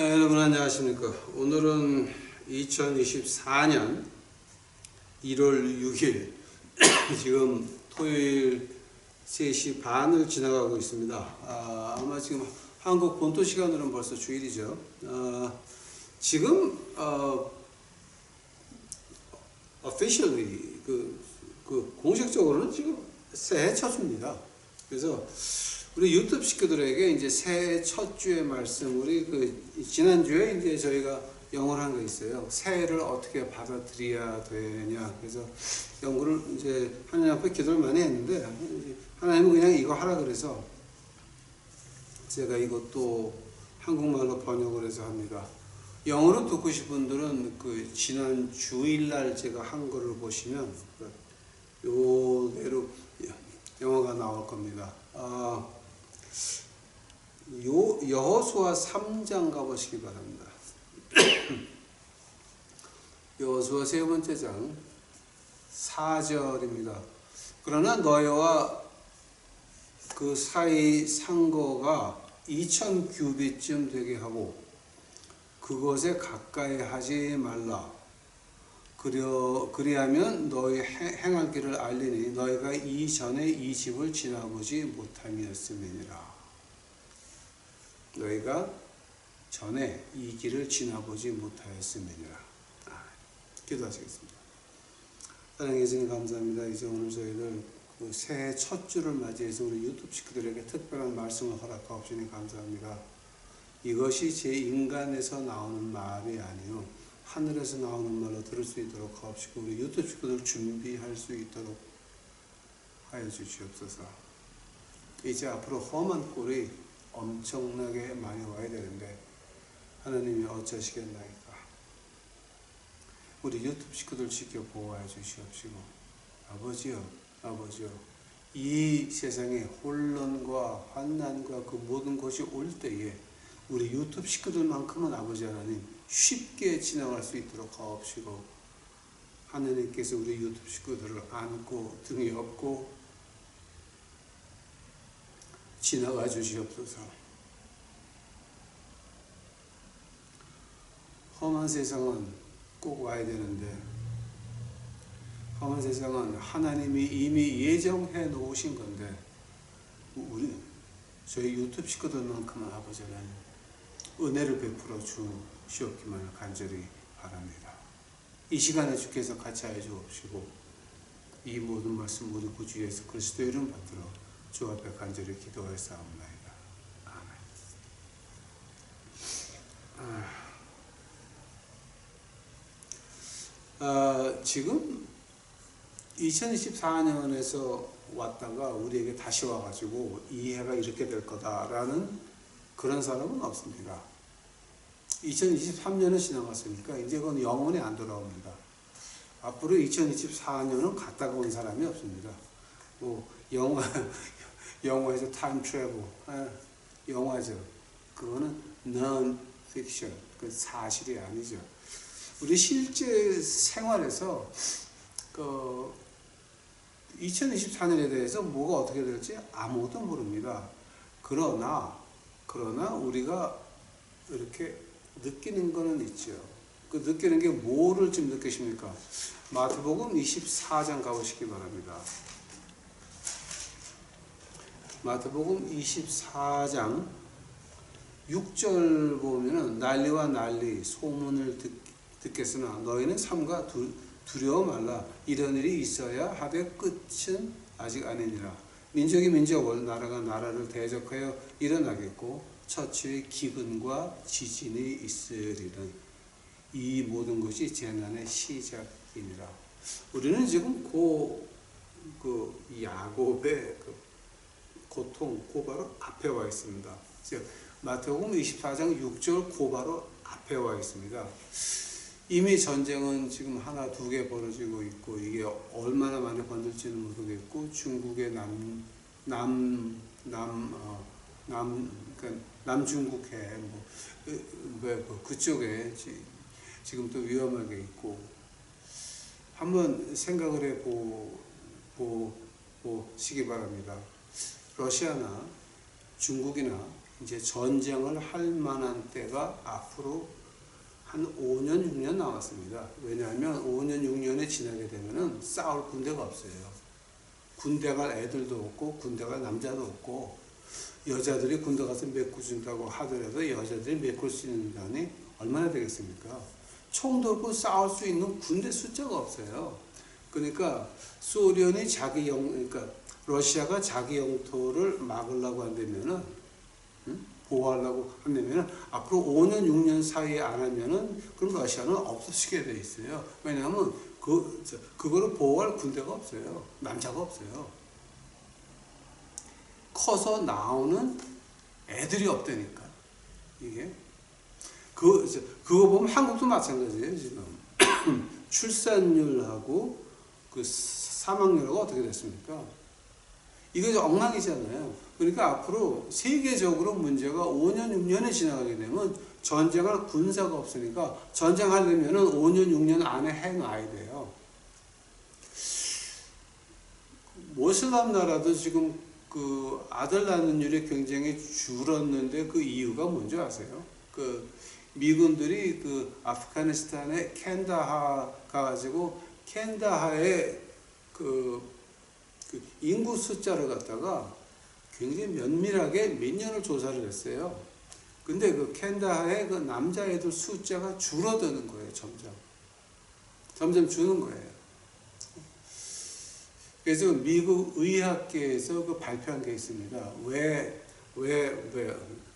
여러분 안녕하십니까. 오늘은 2024년 1월 6일 지금 토요일 3시 반을 지나가고 있습니다. 아마 지금 한국 본토 시간으로는 벌써 주일이죠. 지금 officially 공식적으로는 지금 새해 첫주입니다. 그래서 우리 유튜브 식구들에게 이제 새해 첫 주의 말씀, 우리 지난주에 이제 저희가 영어를 한 거 있어요. 새해를 어떻게 받아들여야 되냐. 그래서 연구를 이제 하나님 앞에 기도를 많이 했는데, 하나님은 그냥 이거 하라 그래서 제가 이것도 한국말로 번역을 해서 합니다. 영어로 듣고 싶은 분들은 지난 주일날 제가 한 거를 보시면 요대로 영어가 나올 겁니다. 여호수아 3장 가보시기 바랍니다. 여호수아 세 번째 장 4절입니다. 그러나 너희와 그 사이 상거가 2000규빗쯤 되게 하고 그것에 가까이 하지 말라. 그리하면 너희 행할 길을 알리니 너희가 이전에 이 집을 지나보지 못함이었음이니라. 너희가 전에 이 길을 지나보지 못하였음이니라. 기도하시겠습니다. 사랑해 주님 감사합니다. 이제 오늘 저희들 새해 첫 주를 맞이해서 우리 유튜브 식구들에게 특별한 말씀을 허락하옵시니 감사합니다. 이것이 제 인간에서 나오는 말이 아니요 하늘에서 나오는 말로 들을 수 있도록 하옵시고 우리 유튜브 식구들 준비할 수 있도록 하여 주시옵소서. 이제 앞으로 험한 꼴이 엄청나게 많이 와야 되는데 하나님이 어쩌시겠나이까. 우리 유튜브 식구들 지켜 보호하여 주시옵시고 아버지여 이 세상에 혼란과 환난과 그 모든 것이 올 때에 우리 유튜브 식구들만큼은 아버지 하나님 쉽게 지나갈 수 있도록 하옵시고 하나님께서 우리 유튜브 식구들을 안고 등에 업고 지나가 주시옵소서. 험한 세상은 꼭 와야 되는데 험한 세상은 하나님이 이미 예정해 놓으신 건데 저희 유튜브 식구들만큼은 아버지 하나님 은혜를 베풀어 주시옵기만을 간절히 바랍니다. 이 시간에 주께서 같이 하여 주옵시고 이 모든 말씀 우리 구주 예수 그리스도 이름 받들어 주 앞에 간절히 기도하였사옵나이다. 아멘. 지금 2024년에서 왔다가 우리에게 다시 와가지고 이 해가 이렇게 될 거다라는 그런 사람은 없습니다. 2023년은 지나갔으니까 이제 그건 영원히 안 돌아옵니다. 앞으로 2024년은 갔다가 온 사람이 없습니다. 영화에서 타임 트래블, 영화죠. 그거는 non-fiction, 그 사실이 아니죠. 우리 실제 생활에서 2024년에 대해서 뭐가 어떻게 될지 아무도 모릅니다. 그러나 우리가 이렇게 느끼는 거는 있죠. 그 느끼는 게 뭐를 좀 느끼십니까? 마태복음 24장 가보시기 바랍니다. 마태복음 24장 6절 보면은 난리와 난리 소문을 듣겠으나 너희는 삼가 두려워 말라. 이런 일이 있어야 하되 끝은 아직 아니니라. 민족이 민족을 나라가 나라를 대적하여 일어나겠고 처치의 기근과 지진이 있으리는 이 모든 것이 재난의 시작이니라. 우리는 지금 야곱의 고통 바로 앞에 와 있습니다. 즉 마태복음 24장 6절 바로 앞에 와 있습니다. 이미 전쟁은 지금 하나 두 개 벌어지고 있고 이게 얼마나 많이 번질지는 모르겠고 중국의 남중국해 그쪽에 지금 또 위험하게 있고 한번 생각을 해 보시기 바랍니다. 러시아나 중국이나 이제 전쟁을 할 만한 때가 앞으로 한 5년, 6년 남았습니다. 왜냐하면 5년, 6년에 지나게 되면은 싸울 군대가 없어요. 군대 갈 애들도 없고, 군대 갈 남자도 없고, 여자들이 군대 가서 메꿔준다고 하더라도 여자들이 메꿀 수 있는 인원이 얼마나 되겠습니까? 총 들고 싸울 수 있는 군대 숫자가 없어요. 그러니까 소련이 그러니까 러시아가 자기 영토를 막으려고 한다면은, 보호하려고 한다면은 앞으로 5년, 6년 사이에 안 하면은 그럼 러시아는 없어지게 돼 있어요. 왜냐하면 그거를 보호할 군대가 없어요. 남자가 없어요. 커서 나오는 애들이 없다니까. 이게 그거 보면 한국도 마찬가지예요. 지금 출산율하고 그 사망률하고 어떻게 됐습니까? 이거 엉망이잖아요. 그러니까 앞으로 세계적으로 문제가 5년, 6년에 지나가게 되면 전쟁할 군사가 없으니까 전쟁하려면 5년, 6년 안에 해놔야 돼요. 모슬람 나라도 지금 그 아들 낳는율이 굉장히 줄었는데 그 이유가 뭔지 아세요? 그 미군들이 그 아프가니스탄의 캔다하 가가지고 캔다하의 그 인구 숫자를 갖다가 굉장히 면밀하게 몇 년을 조사를 했어요. 근데 그 캔다하의 그 남자애들 숫자가 줄어드는 거예요, 점점 주는 거예요. 그래서 미국 의학계에서 그 발표한 게 있습니다. 왜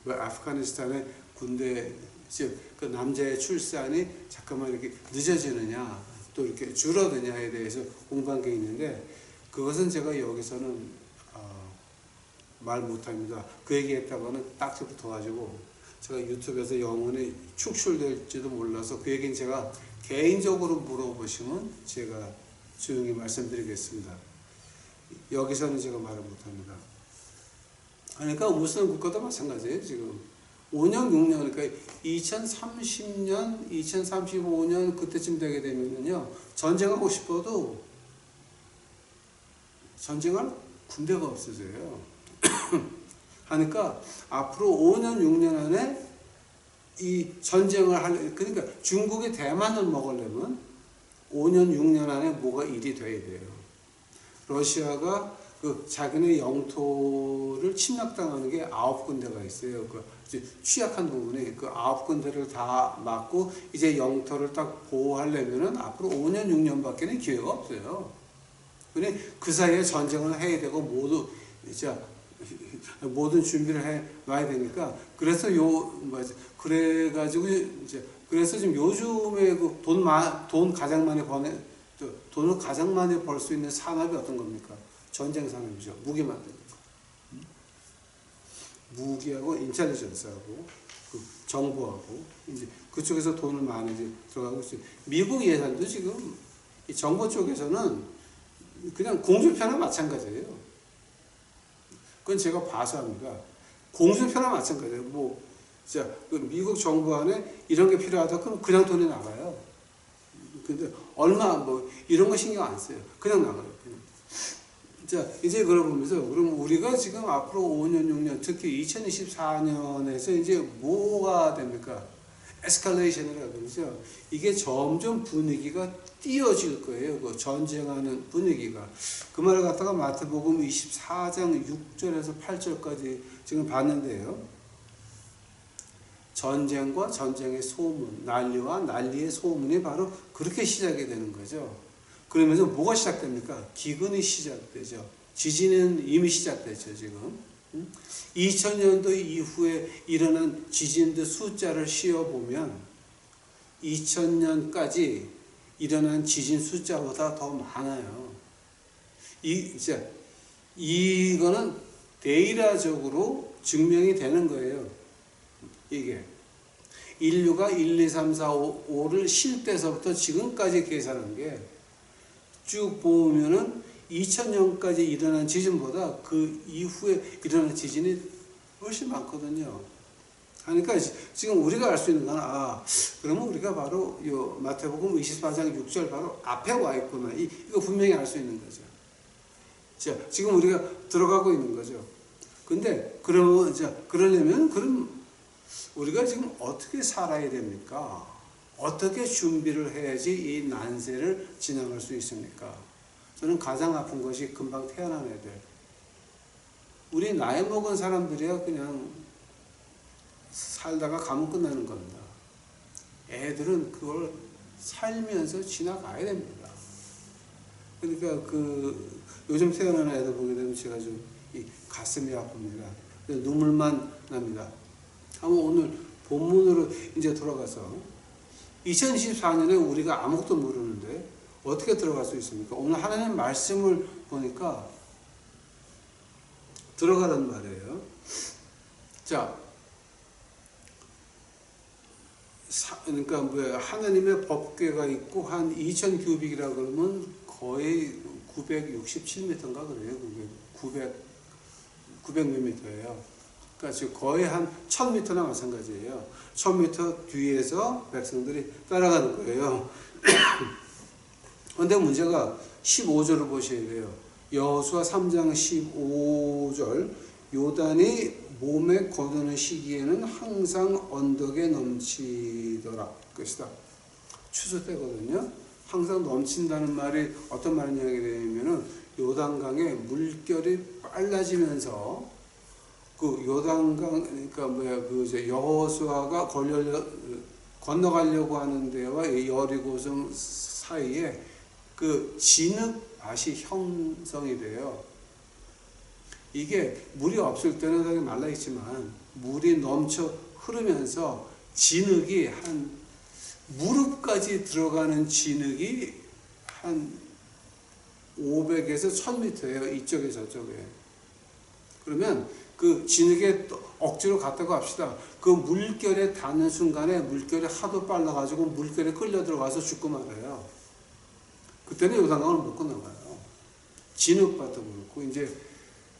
아프가니스탄의 군대, 즉, 그 남자의 출산이 잠깐만 이렇게 늦어지느냐, 또 이렇게 줄어드냐에 대해서 공부한 게 있는데, 그것은 제가 여기서는 말 못합니다. 그 얘기했다가는 딱지 붙어가지고 제가 유튜브에서 영혼이 축출될지도 몰라서 그 얘기는 제가 개인적으로 물어보시면 제가 조용히 말씀드리겠습니다. 여기서는 제가 말을 못합니다. 그러니까 무슬림 국가도 마찬가지예요. 지금 5년, 6년, 그러니까 2030년, 2035년 그때쯤 되게 되면은요, 전쟁하고 싶어도 전쟁할 군대가 없어져요. 하니까 앞으로 5년, 6년 안에 이 전쟁을 그러니까 중국이 대만을 먹으려면 5년, 6년 안에 뭐가 일이 돼야 돼요. 러시아가 그 자기네 영토를 침략당하는 게 9군데가 있어요. 그 취약한 부분에 그 9군데를 다 막고 이제 영토를 딱 보호하려면은 앞으로 5년, 6년밖에는 기회가 없어요. 그래 그 사이에 전쟁을 해야 되고 모든 준비를 해 놔야 되니까 그래서 그래서 지금 요즘에 그 돈을 가장 많이 벌 수 있는 산업이 어떤 겁니까? 전쟁 산업이죠. 무기 만드는 거. 무기하고 인텔리전스하고 그 정보하고 이제 그쪽에서 돈을 많이 이제 들어가고 있어요. 미국 예산도 지금 이 정보 쪽에서는 그냥 공수표나 마찬가지예요. 그건 제가 봐서 합니다. 공수표나 마찬가지예요. 그 미국 정부 안에 이런 게 필요하다 그럼 그냥 돈이 나가요. 근데 이런 거 신경 안 써요. 그냥 나가요. 그냥. 자, 이제 그걸 보면서 그럼 우리가 지금 앞으로 5년, 6년, 특히 2024년에서 이제 뭐가 됩니까? 에스컬레이션이라고 그러죠. 이게 점점 분위기가 띄어질 거예요. 그 전쟁하는 분위기가. 그 말을 갖다가 마태복음 24장 6절에서 8절까지 지금 봤는데요. 전쟁과 전쟁의 소문, 난리와 난리의 소문이 바로 그렇게 시작이 되는 거죠. 그러면서 뭐가 시작됩니까? 기근이 시작되죠. 지진은 이미 시작됐죠, 지금. 2000년도 이후에 일어난 지진들 숫자를 씌어보면 2000년까지 일어난 지진 숫자보다 더 많아요. 이거는 데이터적으로 증명이 되는 거예요. 이게 인류가 1, 2, 3, 4, 5를 쉴 때서부터 지금까지 계산한 게 쭉 보면은 2000년까지 일어난 지진보다 그 이후에 일어난 지진이 훨씬 많거든요. 그러니까 지금 우리가 알 수 있는 건 그러면 우리가 바로 요 마태복음 24장 6절 바로 앞에 와 있구나. 이거 분명히 알 수 있는 거죠. 자, 지금 우리가 들어가고 있는 거죠. 근데 그러면 그러려면 그럼 우리가 지금 어떻게 살아야 됩니까? 어떻게 준비를 해야지 이 난세를 지나갈 수 있습니까? 저는 가장 아픈 것이 금방 태어난 애들. 우리 나이 먹은 사람들이야 그냥 살다가 가면 끝나는 겁니다. 애들은 그걸 살면서 지나가야 됩니다. 그러니까 요즘 태어나는 애들 보게 되면 제가 좀 가슴이 아픕니다. 눈물만 납니다. 한번 오늘 본문으로 이제 돌아가서 2024년에 우리가 아무것도 모르는데 어떻게 들어갈 수 있습니까? 오늘 하나님 말씀을 보니까 들어가란 말이에요. 자, 그러니까 하나님의 법궤가 있고 한 2000규빅이라 그러면 거의 967m인가 그래요. 900 몇 미터예요. 그러니까 지금 거의 한 1000m나 마찬가지예요. 1000m 뒤에서 백성들이 따라가는 거예요. 그런데 문제가 15절을 보셔야 돼요. 여호수아 3장 15절 요단이 몸에 거두는 시기에는 항상 언덕에 넘치더라 것이다. 추수 때거든요. 항상 넘친다는 말이 어떤 말이냐고 되냐면은 요단강의 물결이 빨라지면서 그 요단강 그러니까 여호수아가 건너가려고 하는 데와 여리고성 사이에 그 진흙밭이 형성이 돼요. 이게 물이 없을 때는 되게 말라있지만 물이 넘쳐 흐르면서 진흙이 한 무릎까지 들어가는 진흙이 한 500에서 1000m예요. 이쪽에 저쪽에. 그러면 그 진흙에 억지로 갔다고 합시다. 그 물결에 닿는 순간에 물결이 하도 빨라가지고 물결에 끌려 들어가서 죽고 말아요. 그때는 요단강을 못 건너가요. 진흙밭도 그렇고 이제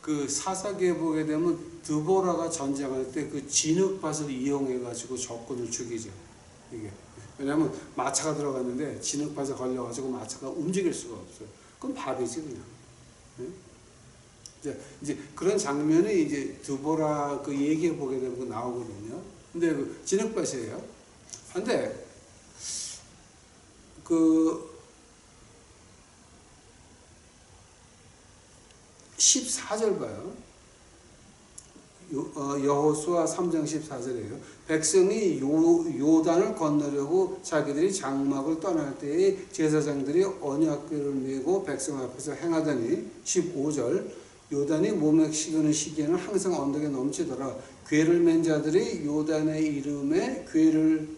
그 사사기에 보게 되면 드보라가 전쟁할 때 그 진흙밭을 이용해 가지고 적군을 죽이죠. 이게 왜냐하면 마차가 들어갔는데 진흙밭에 걸려 가지고 마차가 움직일 수가 없어요. 그럼 밥이지 그냥. 네? 이제 그런 장면이 이제 드보라 그 얘기해 보게 되면 나오거든요. 근데 그 진흙밭이에요. 근데 그 14절 봐요. 여호수아 3장 14절이에요. 백성이 요단을 건너려고 자기들이 장막을 떠날 때에 제사장들이 언약궤를 메고 백성 앞에서 행하더니 15절 요단이 몸에 식으는 시기에는 항상 언덕에 넘치더라. 궤를 맨 자들이 요단의 이름에 궤를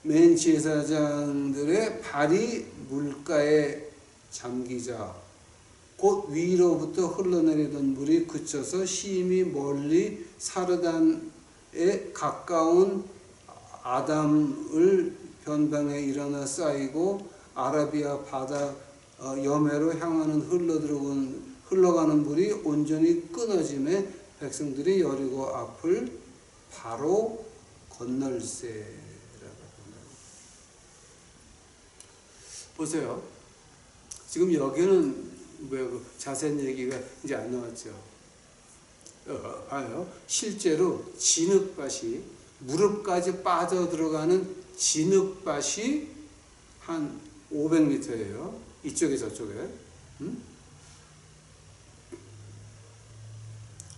맨 제사장들의 발이 물가에 잠기자 곧 위로부터 흘러내리던 물이 그쳐서 심히 멀리 사르단에 가까운 아담을 변방에 일어나 쌓이고 아라비아 바다 여매로 향하는 흘러가는 물이 온전히 끊어짐에 백성들이 여리고 앞을 바로 건널세라고 합니다. 보세요. 지금 여기는 자세한 얘기가 이제 안 나왔죠. 봐요. 실제로 진흙밭이 무릎까지 빠져들어가는 진흙밭이 한 500m예요. 이쪽에 저쪽에.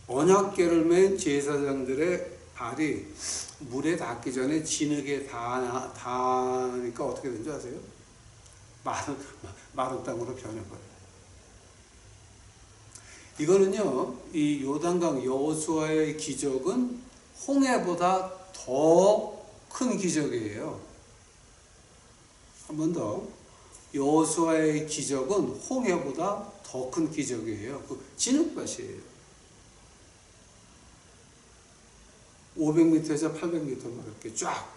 언약궤를 맨 제사장들의 발이 물에 닿기 전에 진흙에 닿으니까 어떻게 되는지 아세요? 마른 땅으로 변해버려요. 이거는요, 이 요단강 여호수아의 기적은 홍해보다 더 큰 기적이에요. 한 번 더. 여호수아의 기적은 홍해보다 더 큰 기적이에요. 그 진흙밭이에요. 500m에서 800m 이렇게 쫙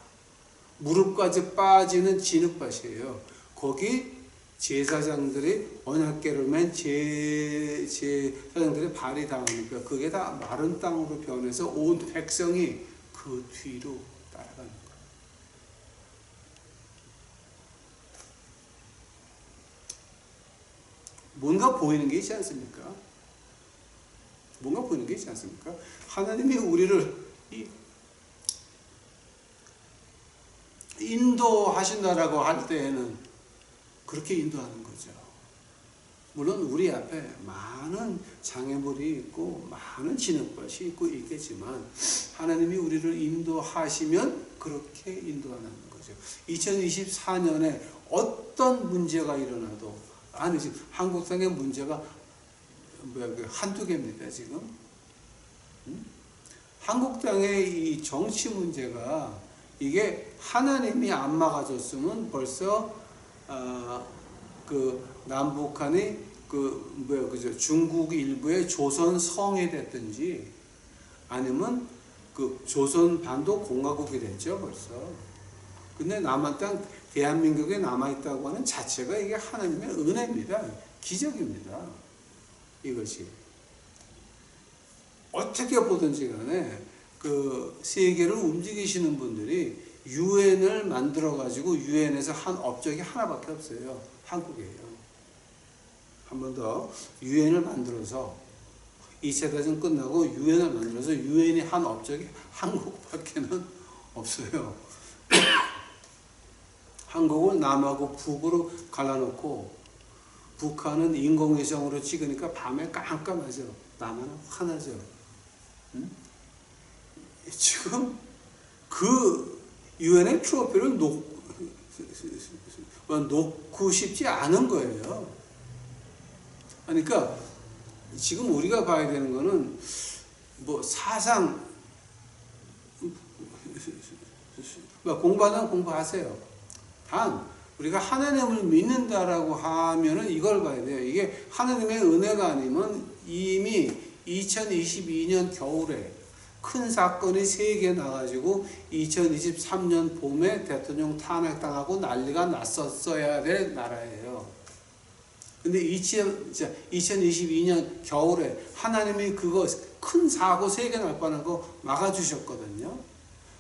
무릎까지 빠지는 진흙밭이에요. 거기 제사장들이 언약궤를 맨 제사장들의 발이 닿으니까 그게 다 마른 땅으로 변해서 온 백성이 그 뒤로 따라가는 거예요. 뭔가 보이는 게 있지 않습니까? 뭔가 보이는 게 있지 않습니까? 하나님이 우리를 인도하신다라고 할 때에는 그렇게 인도하는 거죠. 물론 우리 앞에 많은 장애물이 있고 많은 진흙밭이 있고 있겠지만 하나님이 우리를 인도하시면 그렇게 인도하는 거죠. 2024년에 어떤 문제가 일어나도 아니 지금 한국 땅의 문제가 한두 개입니다. 지금 한국 땅의 이 정치 문제가 이게 하나님이 안 막아줬으면 벌써 그 남북한이 그죠 중국 일부의 조선 성이 됐든지 아니면 그 조선 반도 공화국이 됐죠 벌써. 근데 남한 땅 대한민국에 남아 있다고 하는 자체가 이게 하나님의 은혜입니다. 기적입니다. 이것이 어떻게 보든지 간에 그 세계를 움직이시는 분들이 유엔을 만들어 가지고 유엔에서 한 업적이 하나밖에 없어요. 한국이에요. 한 번 더 유엔을 만들어서 2차 대전 끝나고 유엔을 만들어서 유엔이 한 업적이 한국밖에는 없어요. 한국을 남하고 북으로 갈라놓고 북한은 인공위성으로 찍으니까 밤에 깜깜하죠. 남한은 환하죠. 응? 지금 그 유엔의 트로피를 놓고 싶지 않은 거예요. 그러니까 지금 우리가 봐야 되는 거는 뭐 사상 공부하면 공부하세요. 단 우리가 하나님을 믿는다라고 하면은 이걸 봐야 돼요. 이게 하나님의 은혜가 아니면 이미 2022년 겨울에 큰 사건이 3개 나가지고 2023년 봄에 대통령 탄핵당하고 난리가 났었어야 될 나라예요. 근데 2022년 겨울에 하나님이 그거 큰 사고 3개 날 뻔한 거 막아주셨거든요.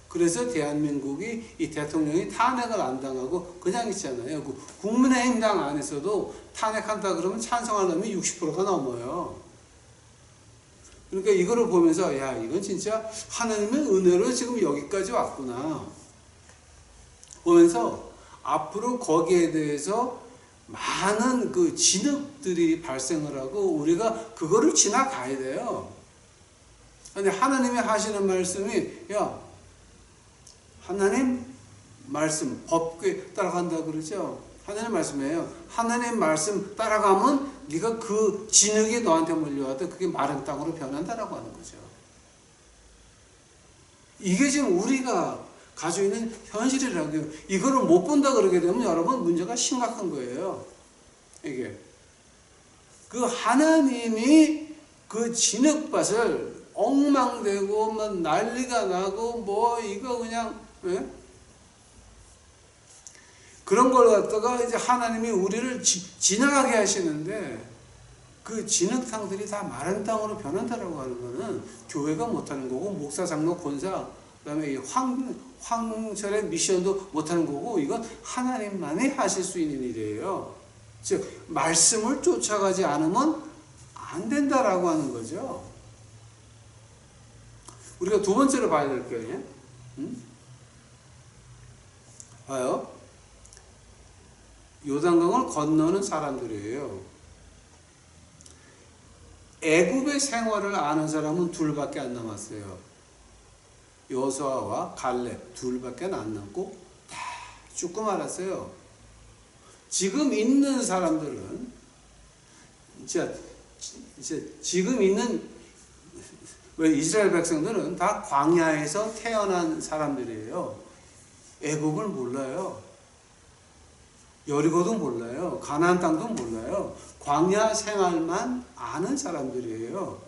그래서 대한민국이 이 대통령이 탄핵을 안 당하고 그냥 있잖아요. 그 국민의힘당 안에서도 탄핵한다 그러면 찬성할 놈이 60%가 넘어요. 그러니까 이거를 보면서 야 이건 진짜 하나님의 은혜로 지금 여기까지 왔구나 보면서 앞으로 거기에 대해서 많은 그 진흙들이 발생을 하고 우리가 그거를 지나가야 돼요. 근데 하나님이 하시는 말씀이 야 하나님 말씀 법궤 따라간다 그러죠. 하나님 말씀이에요. 하나님 말씀 따라가면 네가 그 진흙이 너한테 몰려와도 그게 마른 땅으로 변한다라고 하는 거죠. 이게 지금 우리가 가지고 있는 현실이라고요. 이거를 못 본다 그러게 되면 여러분 문제가 심각한 거예요. 이게 그 하나님이 그 진흙밭을 엉망되고 막 난리가 나고 뭐 이거 그냥 그런 걸 갖다가 이제 하나님이 우리를 지나가게 하시는데 그 진흙탕들이 다 마른 땅으로 변한다라고 하는 거는 교회가 못하는 거고 목사, 장로, 권사 그다음에 이 황철의 미션도 못하는 거고 이건 하나님만이 하실 수 있는 일이에요. 즉 말씀을 쫓아가지 않으면 안 된다라고 하는 거죠. 우리가 두 번째로 봐야 될 거예요. 봐요. 요단강을 건너는 사람들이에요. 애굽의 생활을 아는 사람은 둘밖에 안 남았어요. 여호수아와 갈렙 둘밖에 안 남고 다 죽고 말았어요. 지금 있는 사람들은 지금 있는 이스라엘 백성들은 다 광야에서 태어난 사람들이에요. 애굽을 몰라요. 여리고도 몰라요. 가나안 땅도 몰라요. 광야 생활만 아는 사람들이에요.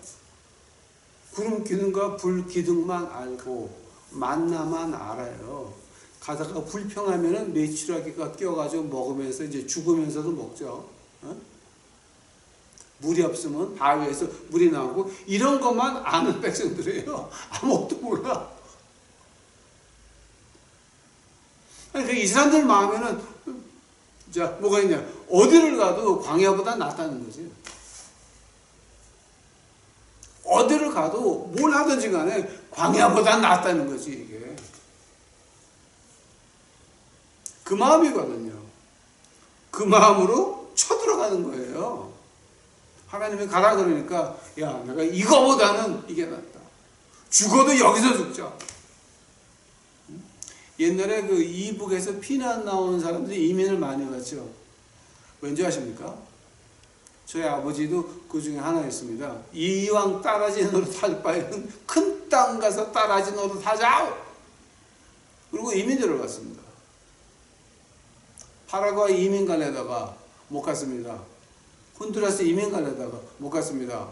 구름 기둥과 불 기둥만 알고 만나만 알아요. 가다가 불평하면은 메추라기가 끼어가지고 먹으면서 이제 죽으면서도 먹죠. 물이 없으면 바위에서 물이 나오고 이런 것만 아는 백성들이에요. 아무것도 몰라. 아니, 이 사람들 마음에는 자, 뭐가 있냐? 어디를 가도 광야보다 낫다는 거지. 어디를 가도 뭘 하든지 간에 광야보다 낫다는 거지, 이게. 그 마음이거든요. 그 마음으로 쳐들어가는 거예요. 하나님이 가라 그러니까, 야, 내가 이거보다는 이게 낫다. 죽어도 여기서 죽자. 옛날에 그 이북에서 피난 나온 사람들이 이민을 많이 갔죠. 왠지 아십니까? 저희 아버지도 그 중에 하나였습니다. 이왕 따라지 노릇할 바에는 큰 땅 가서 따라지 노릇하자. 그리고 이민들을 갔습니다. 파라과이 이민 가려다가 못 갔습니다. 혼두라스 이민 가려다가 못 갔습니다.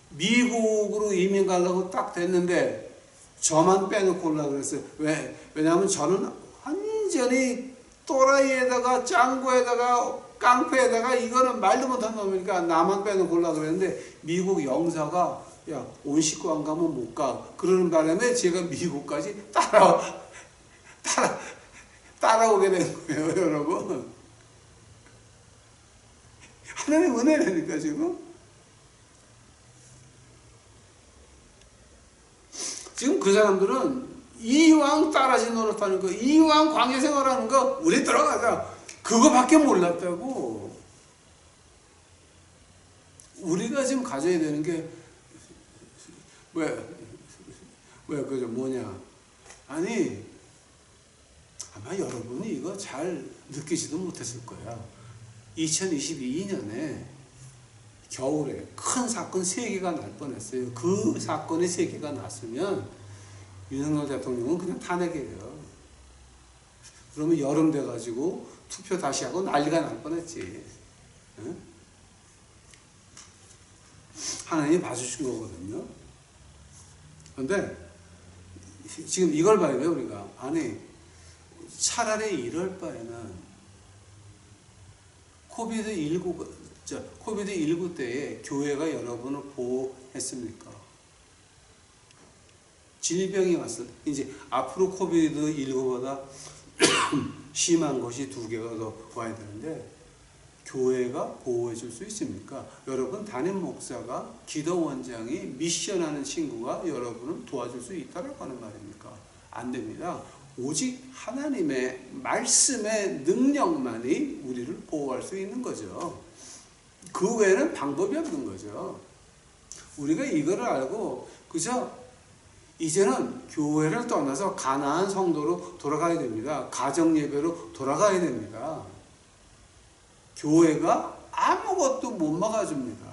미국으로 이민 가려고 딱 됐는데 저만 빼놓고 올라 그랬어요. 왜냐하면 저는 완전히 또라이에다가 짱구에다가 깡패에다가 이거는 말도 못한 놈이니까 나만 빼놓고 올라 그랬는데 미국 영사가 야, 온 식구 안 가면 못 가. 그러는 바람에 제가 미국까지 따라오게 된 거예요, 여러분. 하나님 은혜라니까, 지금. 지금 그 사람들은 이왕 따라지 노릇하는 거, 이왕 광야 생활하는 거, 우리 들어가자. 그거밖에 몰랐다고. 우리가 지금 가져야 되는 게, 그죠, 뭐냐. 아니, 아마 여러분이 이거 잘 느끼지도 못했을 거야. 2022년에 겨울에 큰 사건 3개가 날 뻔했어요. 그 사건이 3개가 났으면 윤석열 대통령은 그냥 탄핵이에요. 그러면 여름 돼가지고 투표 다시 하고 난리가 날 뻔했지. 응? 하나님이 봐주신 거거든요. 그런데 지금 이걸 봐야 돼요, 우리가. 아니, 차라리 이럴 바에는 코비드19 때에 교회가 여러분을 보호했습니까? 질병이 왔어. 이제 앞으로 코비드19보다 심한 것이 2개가 더 와야 되는데 교회가 보호해 줄 수 있습니까? 여러분 담임 목사가 기도원장이 미션하는 친구가 여러분을 도와줄 수 있다라고 하는 말입니까? 안 됩니다. 오직 하나님의 말씀의 능력만이 우리를 보호할 수 있는 거죠. 그 외에는 방법이 없는 거죠. 우리가 이거를 알고 그저 이제는 교회를 떠나서 가나안 성도로 돌아가야 됩니다. 가정 예배로 돌아가야 됩니다. 교회가 아무것도 못 막아줍니다.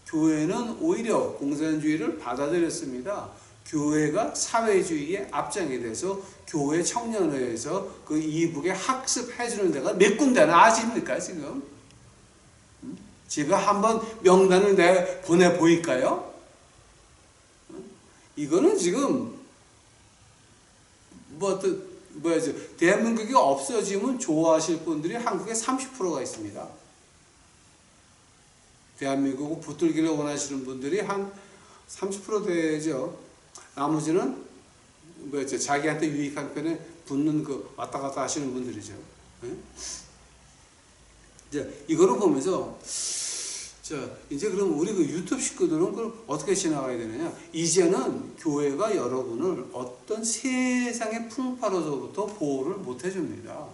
교회는 오히려 공산주의를 받아들였습니다. 교회가 사회주의의 앞장이 돼서 교회 청년회에서 그 이북에 학습해주는 데가 몇 군데나 아십니까 지금? 제가 한번 명단을 보내 보일까요? 이거는 지금 대한민국이 없어지면 좋아하실 분들이 한국에 30%가 있습니다. 대한민국을 붙들기를 원하시는 분들이 한 30% 되죠. 나머지는 자기한테 유익한 편에 붙는 그 왔다 갔다 하시는 분들이죠. 이제 이거를 보면서 이제 그럼 우리 그 유튜브 식구들은 그걸 어떻게 지나가야 되느냐? 이제는 교회가 여러분을 어떤 세상의 풍파로서부터 보호를 못 해줍니다.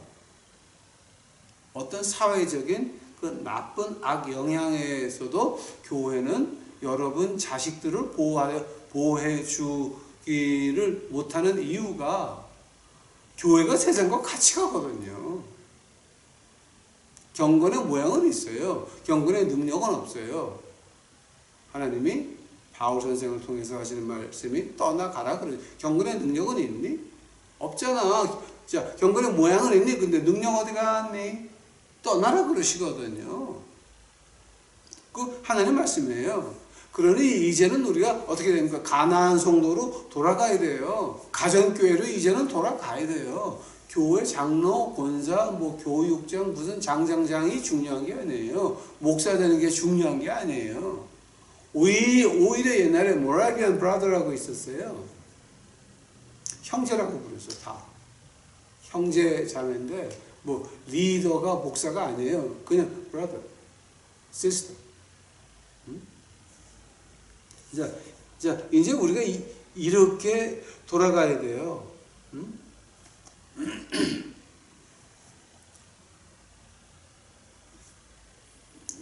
어떤 사회적인 그 나쁜 악 영향에서도 교회는 여러분 자식들을 보호해 주기를 못하는 이유가 교회가 세상과 같이 가거든요. 경건의 모양은 있어요. 경건의 능력은 없어요. 하나님이 바울 선생을 통해서 하시는 말씀이 떠나가라 그래요. 경건의 능력은 있니? 없잖아. 자, 경건의 모양은 있니? 근데 능력 어디 갔니? 떠나라 그러시거든요. 그 하나님 말씀이에요. 그러니 이제는 우리가 어떻게 됩니까? 가나안 성도로 돌아가야 돼요. 가정교회로 이제는 돌아가야 돼요. 교회 장로, 권사, 교육장, 무슨 장장장이 중요한 게 아니에요. 목사 되는 게 중요한 게 아니에요. 오히려 옛날에 모라비안 브라더라고 있었어요. 형제라고 불렀어, 다. 형제 자매인데, 리더가 목사가 아니에요. 그냥 브라더, 시스터. 자, 이제 우리가 이렇게 돌아가야 돼요. 응?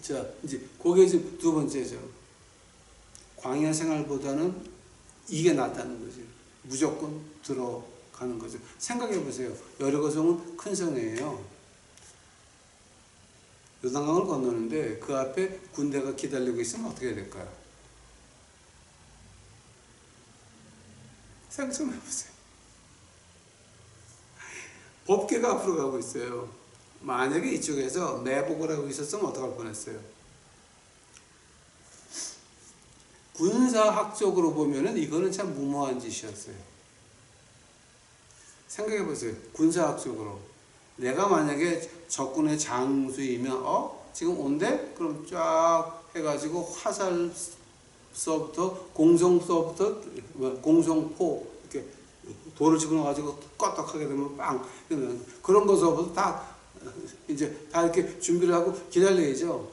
자, 이제 그게 이제 두 번째죠. 광야 생활보다는 이게 낫다는 거죠. 무조건 들어가는 거죠. 생각해 보세요. 여리고성은 큰 성이에요. 요단강을 건너는데 그 앞에 군대가 기다리고 있으면 어떻게 될까요? 생각 좀 해보세요. 법궤가 앞으로 가고 있어요. 만약에 이쪽에서 매복을 하고 있었으면 어떡할 뻔했어요? 군사학적으로 보면은 이거는 참 무모한 짓이었어요. 생각해 보세요. 군사학적으로. 내가 만약에 적군의 장수이면, 지금 온대? 그럼 쫙 해가지고 화살서부터, 공성서부터, 공성포, 이렇게 돌을 집어넣어가지고 껐떡하게 되면 빵! 그런 것서부터 다, 이제 다 이렇게 준비를 하고 기다려야죠.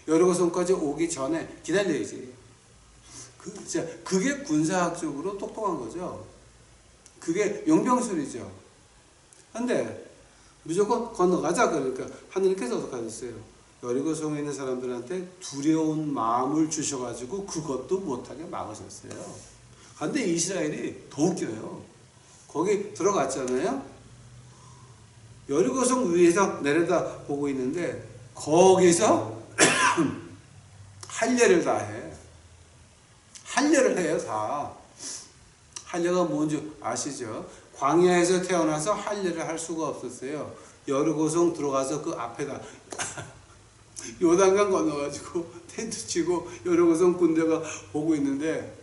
여리고성까지 오기 전에 기다려야지. 그게 군사학적으로 똑똑한 거죠. 그게 용병술이죠. 근데 무조건 건너가자 그러니까 하느님께서 어떻게 하셨어요? 여리고성에 있는 사람들한테 두려운 마음을 주셔가지고 그것도 못하게 막으셨어요. 근데 이스라엘이 더 웃겨요. 거기 들어갔잖아요. 여리고성 위에서 내려다 보고 있는데 거기서 할례를 다 해. 할례를 해요, 다. 할례가 뭔지 아시죠? 광야에서 태어나서 할례를 할 수가 없었어요. 여리고성 들어가서 그 앞에다 요단강 건너가지고 텐트 치고 여리고성 군대가 보고 있는데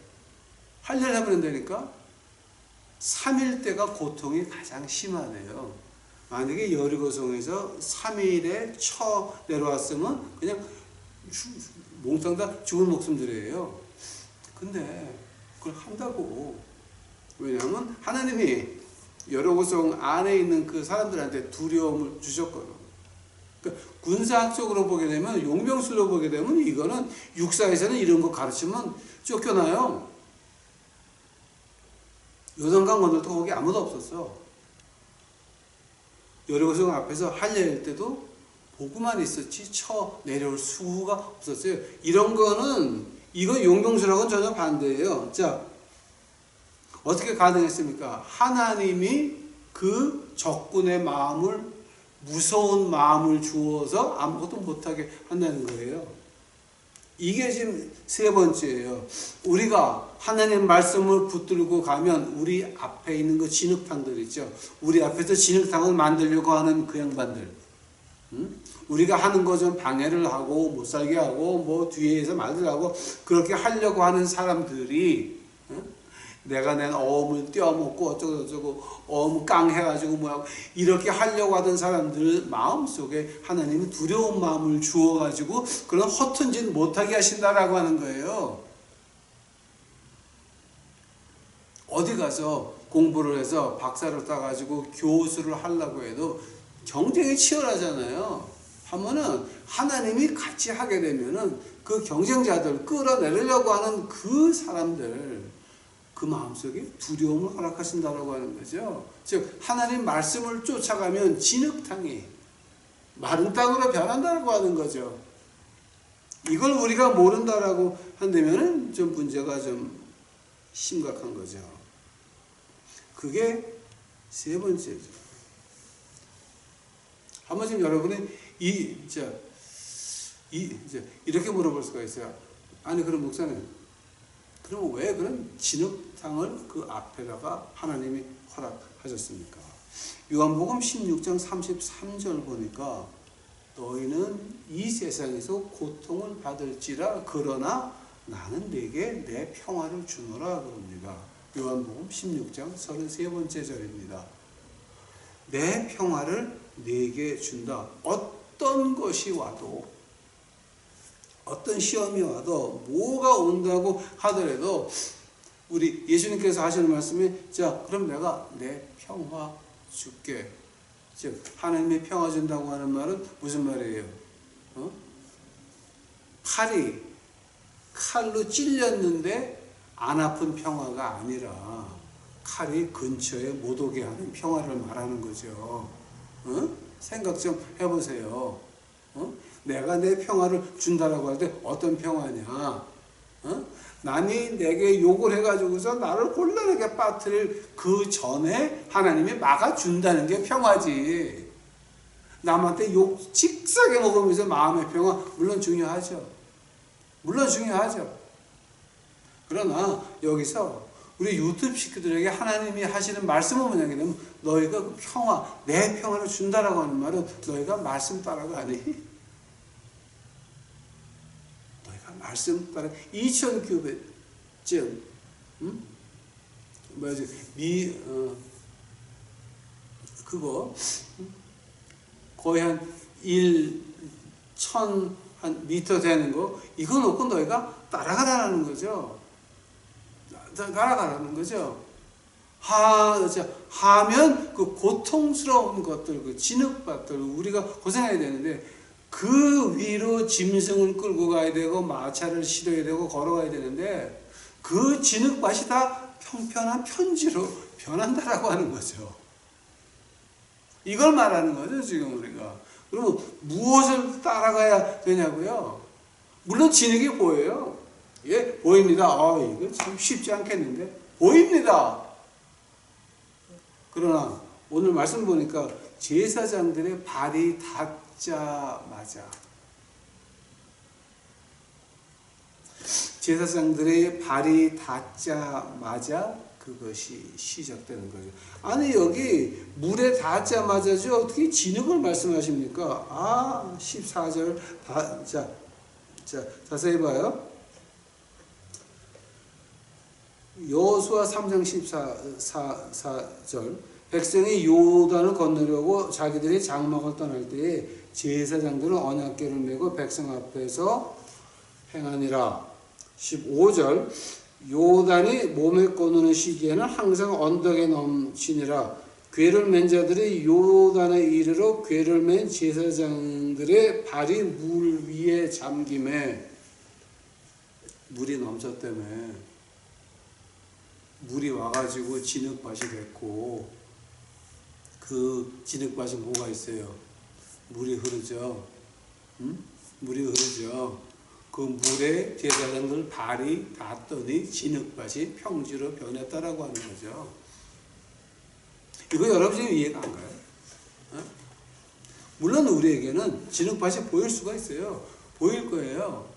할례를 하면 되니까 3일 때가 고통이 가장 심하대요. 만약에 여리고성에서 3일에 쳐 내려왔으면 그냥 몽땅 다 죽은 목숨들이에요. 근데 그걸 한다고. 왜냐하면 하나님이 여리고성 안에 있는 그 사람들한테 두려움을 주셨거든. 그러니까 군사학적으로 보게 되면, 용병술로 보게 되면 이거는 육사에서는 이런 거 가르치면 쫓겨나요. 요단강 건널 때 거기 아무도 없었어. 여리고성 앞에서 할례할 때도 보고만 있었지 쳐 내려올 수가 없었어요. 이건 용병술하고는 전혀 반대예요. 자, 어떻게 가능했습니까? 하나님이 그 적군의 마음을, 무서운 마음을 주어서 아무것도 못하게 한다는 거예요. 이게 지금 세 번째예요. 우리가 하나님 말씀을 붙들고 가면 우리 앞에 있는 그 진흙탕들 있죠. 우리 앞에서 진흙탕을 만들려고 하는 그 양반들. 우리가 하는 거 좀 방해를 하고 못 살게 하고 뭐 뒤에서 말들 하고 그렇게 하려고 하는 사람들이 내가 낸 어음을 떼어먹고 어쩌고 어음 깡 해가지고 뭐야 이렇게 하려고 하던 사람들 마음속에 하나님이 두려운 마음을 주어가지고 그런 허튼 짓 못하게 하신다라고 하는 거예요. 어디 가서 공부를 해서 박사를 따가지고 교수를 하려고 해도 경쟁이 치열하잖아요. 하면은 하나님이 같이 하게 되면은 그 경쟁자들 끌어내려고 하는 그 사람들 그 마음속에 두려움을 허락하신다라고 하는 거죠. 즉 하나님 말씀을 쫓아가면 진흙탕이 마른 땅으로 변한다고 하는 거죠. 이걸 우리가 모른다라고 한다면은 좀 문제가 좀 심각한 거죠. 그게 세 번째죠. 한 번쯤 여러분이 이렇게 물어볼 수가 있어요. 아니 그럼 목사님, 그럼 왜 그런 진흙탕을 그 앞에다가 하나님이 허락하셨습니까? 요한복음 16장 33절 보니까 너희는 이 세상에서 고통을 받을지라 그러나 나는 네게 내 평화를 주노라 그럽니다. 요한복음 16장 33번째 절입니다. 내 평화를 네게 준다. 어떤 것이 와도 어떤 시험이 와도 뭐가 온다고 하더라도 우리 예수님께서 하시는 말씀이 자 그럼 내가 내 평화 줄게. 즉 하나님의 평화 준다고 하는 말은 무슨 말이에요? 팔이 칼로 찔렸는데 안 아픈 평화가 아니라 칼이 근처에 못 오게 하는 평화를 말하는 거죠. 생각 좀 해보세요. 내가 내 평화를 준다라고 할 때 어떤 평화냐? 남이 내게 욕을 해가지고서 나를 곤란하게 빠뜨릴 그 전에 하나님이 막아준다는 게 평화지. 남한테 욕 직사게 먹으면서 마음의 평화, 물론 중요하죠. 물론 중요하죠. 그러나 여기서 우리 유튜브 식구들에게 하나님이 하시는 말씀은 뭐냐면 너희가 그 평화, 내 평화를 준다라고 하는 말은 너희가 말씀 따라가 아니? 너희가 말씀 따라 2,900쯤 뭐지 그거 거의 한 1,000 한 미터 되는 거 이거 놓고 너희가 따라가라는 거죠. 따라가라는 거죠. 하면 그 고통스러운 것들, 그 진흙밭들 우리가 고생해야 되는데 그 위로 짐승을 끌고 가야 되고 마차를 실어야 되고 걸어가야 되는데 그 진흙밭이 다 평평한 편지로 변한다라고 하는 거죠. 이걸 말하는 거죠, 지금 우리가. 그러면 무엇을 따라가야 되냐고요? 물론 진흙이 보여요. 예, 보입니다. 이거 참 쉽지 않겠는데? 보입니다. 그러나 오늘 말씀 보니까 제사장들의 발이 닿자마자 제사장들의 발이 닿자마자 그것이 시작되는 거죠. 아니 여기 물에 닿자마자죠. 어떻게 진흙을 말씀하십니까? 14절 자 자세히 봐요. 여호수아 3장 14절 백성이 요단을 건너려고 자기들이 장막을 떠날 때에 제사장들은 언약궤를 메고 백성 앞에서 행하니라. 15절 요단이 몸에 꺼내는 시기에는 항상 언덕에 넘치니라. 궤를 맨 자들이 요단에 이르러 궤를 맨 제사장들의 발이 물 위에 잠김에 물이 넘쳤다며. 물이 와가지고 진흙밭이 됐고 그 진흙밭이 뭐가 있어요? 물이 흐르죠. 물이 흐르죠. 그 물에 제사장들 발이 닿더니 진흙밭이 평지로 변했다라고 하는 거죠. 이거 여러분이 이해가 안 가요? 물론 우리에게는 진흙밭이 보일 수가 있어요. 보일 거예요.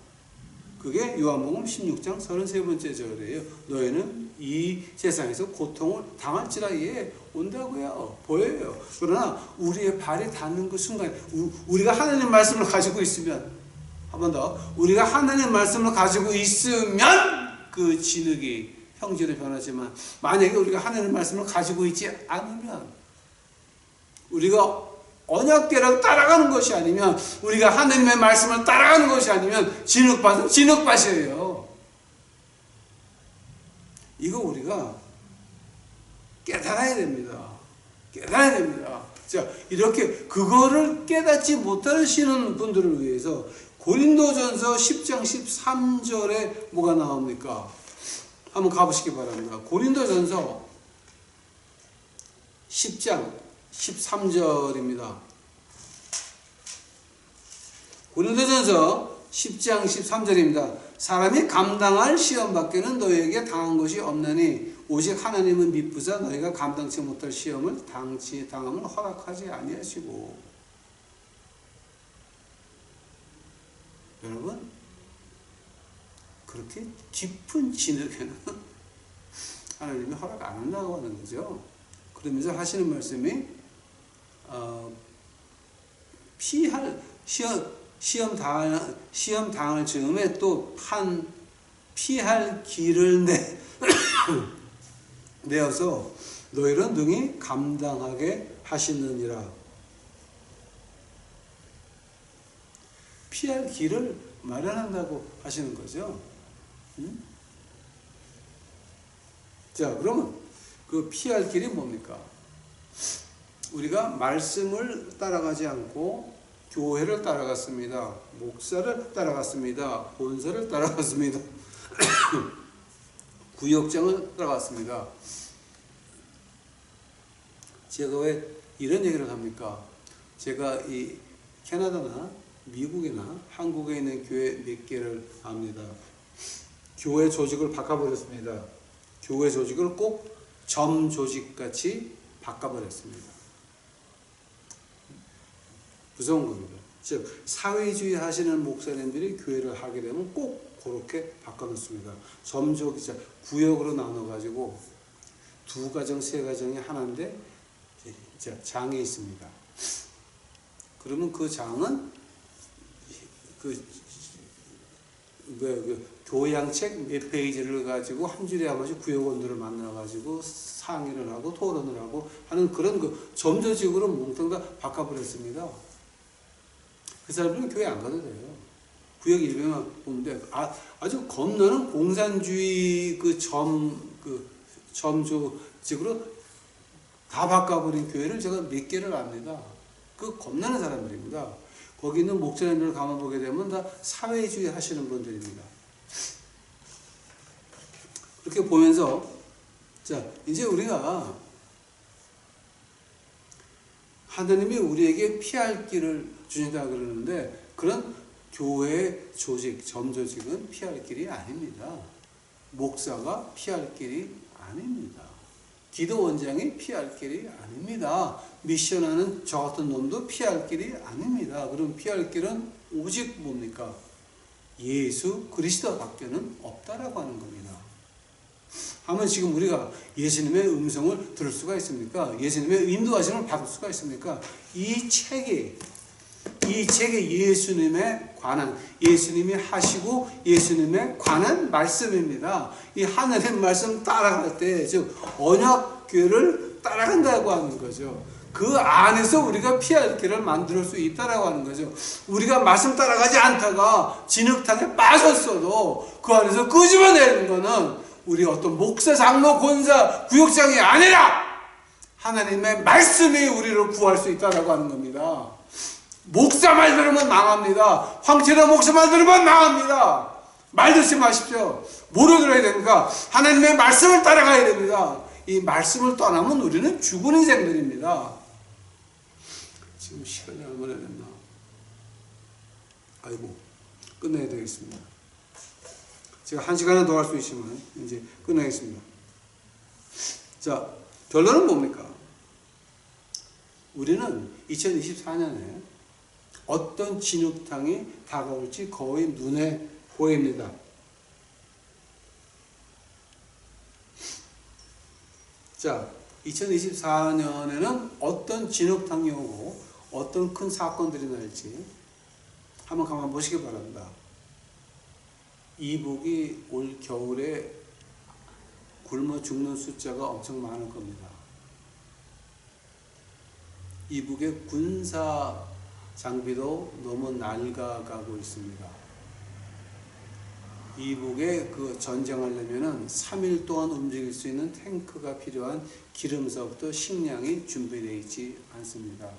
그게 요한복음 16장 33번째 절이에요. 너희는 이 세상에서 고통을 당할지라 예 온다고요. 보여요. 그러나 우리의 발이 닿는 그 순간 우리가 하나님 말씀을 가지고 있으면 한 번 더 우리가 하나님 말씀을 가지고 있으면 그 진흙이 평지로 변하지만 만약에 우리가 하나님 말씀을 가지고 있지 않으면 우리가 언약궤를 따라가는 것이 아니면 우리가 하나님의 말씀을 따라가는 것이 아니면 진흙밭은 진흙밭이에요. 이거 우리가 깨달아야 됩니다. 깨달아야 됩니다. 자, 이렇게 그거를 깨닫지 못하시는 분들을 위해서 고린도전서 10장 13절에 뭐가 나옵니까? 한번 가보시기 바랍니다. 고린도전서 10장 13절입니다. 고린도전서 10장 13절입니다. 사람이 감당할 시험밖에는 너희에게 당한 것이 없나니 오직 하나님은 미쁘사 너희가 감당치 못할 시험을 당함을 허락하지 아니하시고. 여러분 그렇게 깊은 진흙에는 하나님이 허락 안 한다고 하는 거죠. 그러면서 하시는 말씀이 피할 시험 당할 즈음에 또 피할 길을 내어서 너희를 능히 감당하게 하시느니라. 피할 길을 마련한다고 하시는 거죠. 자, 그러면 그 피할 길이 뭡니까? 우리가 말씀을 따라가지 않고 교회를 따라갔습니다. 목사를 따라갔습니다. 본사를 따라갔습니다. 구역장을 따라갔습니다. 제가 왜 이런 얘기를 합니까? 제가 이 캐나다나 미국이나 한국에 있는 교회 몇 개를 압니다. 교회 조직을 바꿔버렸습니다. 교회 조직을 꼭 점 조직같이 바꿔버렸습니다. 무서운 겁니다. 즉 사회주의 하시는 목사님들이 교회를 하게 되면 꼭 그렇게 바꿔놓습니다. 점조기자 구역으로 나눠가지고 두 가정, 세 가정이 하나인데 장이 있습니다. 그러면 그 장은 교양책 몇 페이지를 가지고 한 줄에 한 번씩 구역원들을 만나가지고 상의를 하고 토론을 하고 하는 그런 점조직으로 몽땅 다 바꿔버렸습니다. 그 사람들은 교회 안 가도 돼요. 구역 100만 보는데 아주 겁나는 공산주의 점조직으로 다 바꿔버린 교회를 제가 몇 개를 압니다. 그 겁나는 사람들입니다. 거기 있는 목사님들을 가만 보게 되면 다 사회주의 하시는 분들입니다. 그렇게 보면서 자 이제 우리가 하나님이 우리에게 피할 길을 주신다 그러는데 그런 교회 조직, 점조직은 피할 길이 아닙니다. 목사가 피할 길이 아닙니다. 기도원장이 피할 길이 아닙니다. 미션하는 저 같은 놈도 피할 길이 아닙니다. 그럼 피할 길은 오직 뭡니까? 예수 그리스도밖에는 없다라고 하는 겁니다. 하면 지금 우리가 예수님의 음성을 들을 수가 있습니까? 예수님의 인도하심을 받을 수가 있습니까? 이 책에 예수님에 관한, 예수님이 하시고 예수님에 관한 말씀입니다. 이 하나님 말씀 따라갈 때, 즉 언약궤를 따라간다고 하는 거죠. 그 안에서 우리가 피할 길을 만들 수 있다라고 하는 거죠. 우리가 말씀 따라가지 않다가 진흙탕에 빠졌어도 그 안에서 끄집어내는 거는 우리 어떤 목사, 장로, 권사, 구역장이 아니라 하나님의 말씀이 우리를 구할 수 있다라고 하는 겁니다. 목사 말 들으면 망합니다. 황철호 목사 말 들으면 망합니다. 말 듣지 마십시오. 뭐로 들어야 됩니까? 하나님의 말씀을 따라가야 됩니다. 이 말씀을 떠나면 우리는 죽은 인생들입니다. 지금 시간이 얼마나 됐나? 아이고, 끝내야 되겠습니다. 제가 1시간은 더 할 수 있지만 이제 끝내겠습니다. 자, 결론은 뭡니까? 우리는 2024년에 어떤 진흙탕이 다가올지 거의 눈에 보입니다. 자, 2024년에는 어떤 진흙탕이 오고 어떤 큰 사건들이 날지 한번 가만 보시기 바랍니다. 이북이 올 겨울에 굶어 죽는 숫자가 엄청 많을 겁니다. 이북의 군사 장비도 너무 낡아가고 있습니다. 이북에 전쟁하려면은 3일 동안 움직일 수 있는 탱크가 필요한 기름서부터 식량이 준비되어 있지 않습니다.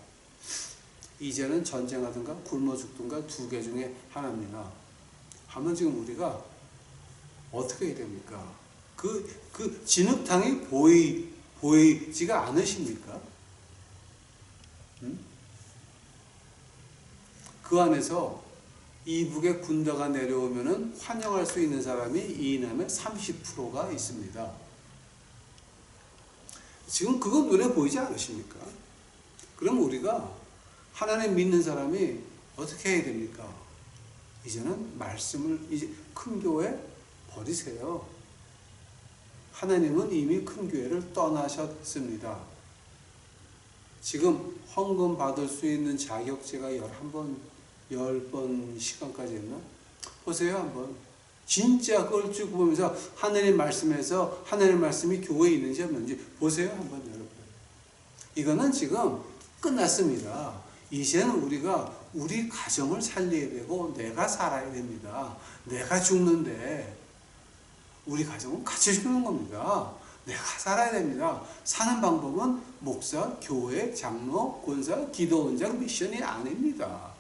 이제는 전쟁하든가 굶어 죽든가 두 개 중에 하나입니다. 하면 지금 우리가 어떻게 해야 됩니까? 그 진흙탕이 보이지가 않으십니까? 그 안에서 이북의 군대가 내려오면은 환영할 수 있는 사람이 이남의 30%가 있습니다. 지금 그거 눈에 보이지 않으십니까? 그럼 우리가 하나님 믿는 사람이 어떻게 해야 됩니까? 이제는 말씀을 이제 큰 교회 버리세요. 하나님은 이미 큰 교회를 떠나셨습니다. 지금 헌금 받을 수 있는 자격제가 10번 시간까지 했나? 보세요 한번. 진짜 그걸 쭉 보면서 하나님 말씀에서 하나님 말씀이 교회에 있는지 없는지 보세요 한번 여러분. 이거는 지금 끝났습니다. 이제는 우리가 우리 가정을 살려야 되고 내가 살아야 됩니다. 내가 죽는데 우리 가정은 같이 죽는 겁니다. 내가 살아야 됩니다. 사는 방법은 목사, 교회, 장로, 권사, 기도원장 미션이 아닙니다.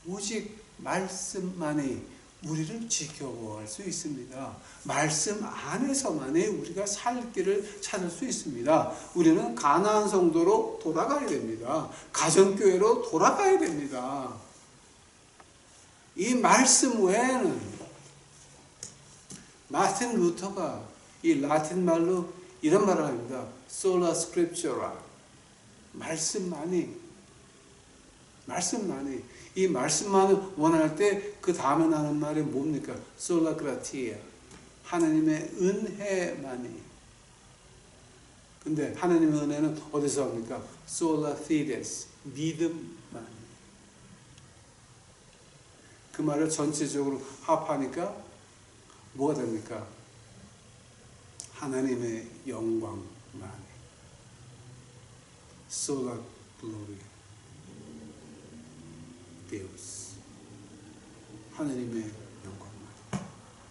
오직 말씀만이 우리를 지켜볼 수 있습니다. 말씀 안에서만이 우리가 살 길을 찾을 수 있습니다. 우리는 가나안 성도로 돌아가야 됩니다. 가정교회로 돌아가야 됩니다. 이 말씀 외에는 마틴 루터가 이 라틴 말로 이런 말을 합니다. Sola Scriptura. 말씀만이 이 말씀만을 원할 때 그 다음에 나는 말이 뭡니까? Sola Gratia. 하나님의 은혜만이. 근데 하나님의 은혜는 어디서 합니까? Sola Fides. 믿음만이. 그 말을 전체적으로 합하니까 뭐가 됩니까? 하나님의 영광만이. Sola Gloria. Deus. 하나님의 영광만.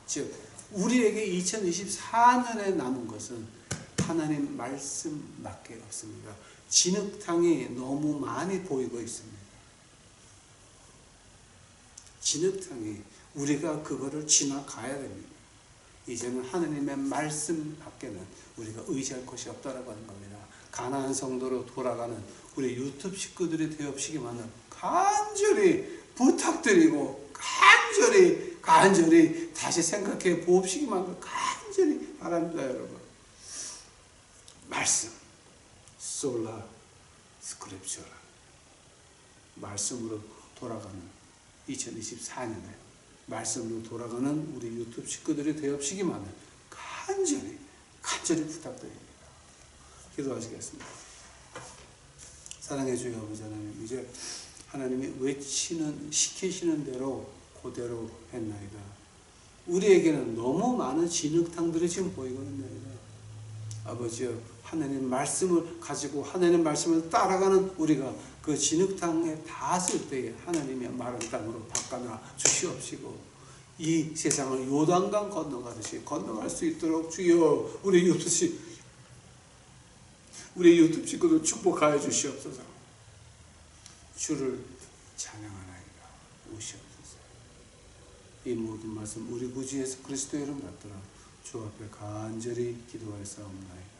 즉 우리에게 2024년에 남은 것은 하나님 말씀밖에 없습니다. 진흙탕이 너무 많이 보이고 있습니다. 진흙탕이 우리가 그거를 지나가야 됩니다. 이제는 하나님의 말씀 밖에는 우리가 의지할 것이 없다라고 하는 겁니다. 가나안 성도로 돌아가는 우리 유튜브 식구들이 되옵시기만을 간절히 부탁드리고 간절히 다시 생각해 보옵시기만을 간절히 바랍니다. 여러분. 말씀 솔라 스크립처라 말씀으로 돌아가는 2024년에 말씀으로 돌아가는 우리 유튜브 식구들이 되옵시기만을 간절히 부탁드립니다. 기도하시겠습니다. 사랑해 주여 아버지 하나님, 이제 하나님이 시키시는 대로 그대로 했나이다. 우리에게는 너무 많은 진흙탕들이 지금 보이거든요. 아버지여, 하나님 말씀을 가지고 하나님 말씀을 따라가는 우리가 그 진흙탕에 닿았을 때에 하나님의 마른 땅으로 바꿔놔 주시옵시고, 이 세상을 요단강 건너가듯이 건너갈 수 있도록 주여 우리 유튜브 식구들 축복하여 주시옵소서. 주를 찬양하나이다. 오시옵소서. 이 모든 말씀 우리 구주 예수 그리스도 이름 받들어 주 앞에 간절히 기도하였사옵나이다.